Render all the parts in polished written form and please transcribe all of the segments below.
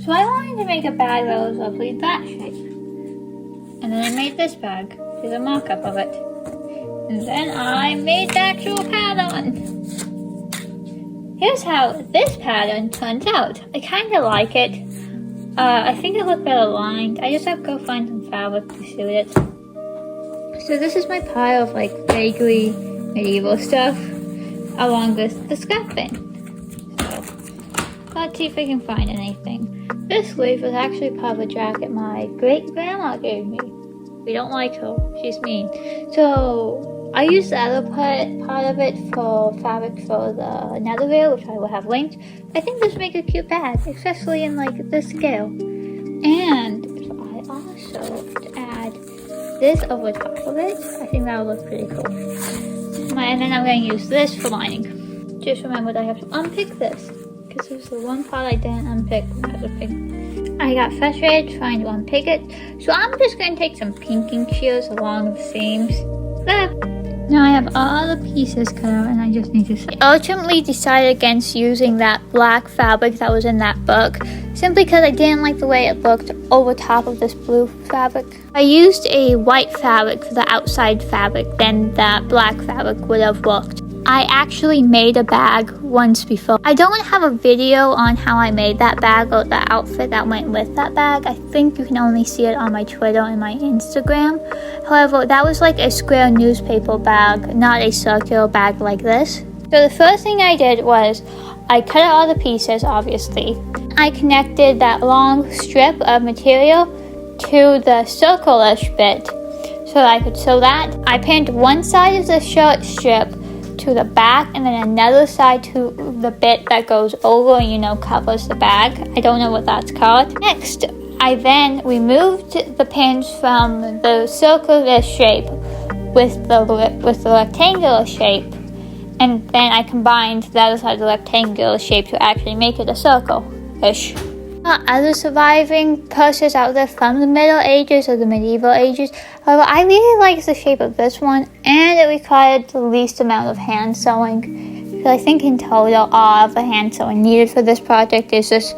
So I wanted to make a bag that was roughly that shape. And then I made this bag. Here's a mock-up of it. And then I made the actual pattern. Here's how this pattern turns out. I kind of like it. I think it looked better lined. I just have to go find some fabric to suit it. So this is my pile of like vaguely medieval stuff along with the scrap bin. So let's see if I can find anything. This sleeve was actually part of a jacket my great grandma gave me. We don't like her, she's mean. So I used the other part of it for fabric for the nether veil, which I will have linked. I think this would make a cute bag, especially in like this scale. And I also add this over top of it. I think that would look pretty cool. And then I'm going to use this for lining. Just remembered I have to unpick this, because it was the one part I didn't unpick because of pink. I got frustrated trying to unpick it, so I'm just going to take some pinking shears along the seams. There. Now I have all the pieces cut out and I just need to I ultimately decided against using that black fabric that was in that book, simply because I didn't like the way it looked over top of this blue fabric. I used a white fabric for the outside fabric than that black fabric would have looked. I actually made a bag once before. I don't have a video on how I made that bag or the outfit that went with that bag. I think you can only see it on my Twitter and my Instagram. However, that was like a square newspaper bag, not a circular bag like this. So the first thing I did was I cut out all the pieces, obviously. I connected that long strip of material to the circle-ish bit so that I could sew that. I pinned one side of the shirt strip to the back and then another side to the bit that goes over and covers the bag. I don't know what that's called. Next, I then removed the pins from the circular shape with the rectangular shape, and then I combined the other side of the rectangular shape to actually make it a circle-ish. Other surviving purses out there from the Middle Ages or the Medieval Ages. However, I really like the shape of this one, and it required the least amount of hand sewing. Because I think in total, all of the hand sewing needed for this project is just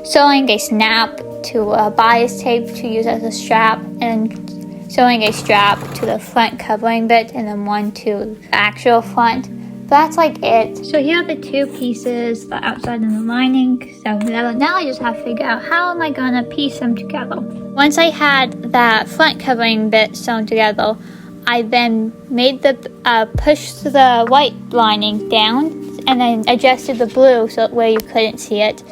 sewing a snap to a bias tape to use as a strap, and sewing a strap to the front covering bit, and then one to the actual front. That's like it. So here are the two pieces, the outside and the lining. So now I just have to figure out how am I gonna piece them together. Once I had that front covering bit sewn together, I then made the push the white lining down and then adjusted the blue so where you couldn't see it.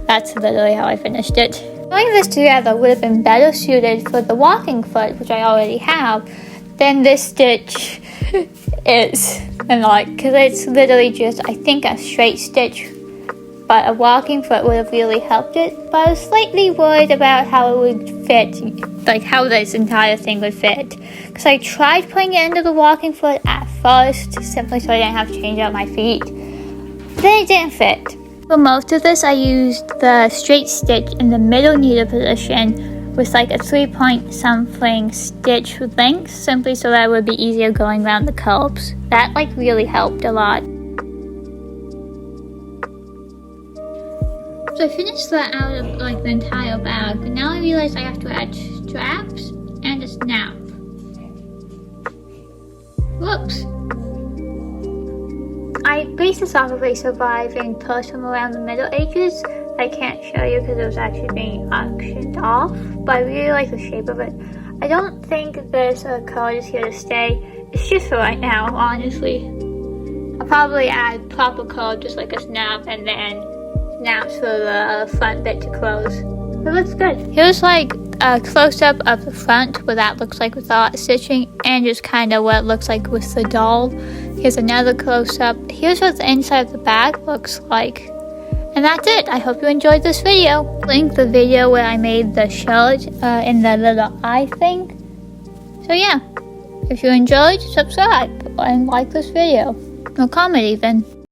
That's literally how I finished it. Sewing this together would have been better suited for the walking foot, which I already have, than this stitch is. And because it's literally just, I think, a straight stitch, but a walking foot would have really helped it. But I was slightly worried about how it would fit, like how this entire thing would fit. Because I tried putting it into the walking foot at first, simply so I didn't have to change out my feet. Then it didn't fit. For most of this, I used the straight stitch in the middle needle position with like a 3-point something stitch length, simply so that it would be easier going around the curves. That really helped a lot. So I finished that out of the entire bag, but now I realize I have to add straps and a snap. Whoops. I based this off of a surviving purse from around the Middle Ages. I can't show you because it was actually being auctioned off, but I really like the shape of it. I don't think this card is here to stay. It's just for right now, honestly. I'll probably add proper code, just like a snap, and then snaps for the front bit to close. It looks good. Here's a close-up of the front, what that looks like without stitching, and just kind of what it looks like with the doll. Here's another close-up. Here's what the inside of the bag looks like. And that's it. I hope you enjoyed this video. Link the video where I made the shirt in the little eye thing. So yeah, if you enjoyed, subscribe and like this video. Or comment even.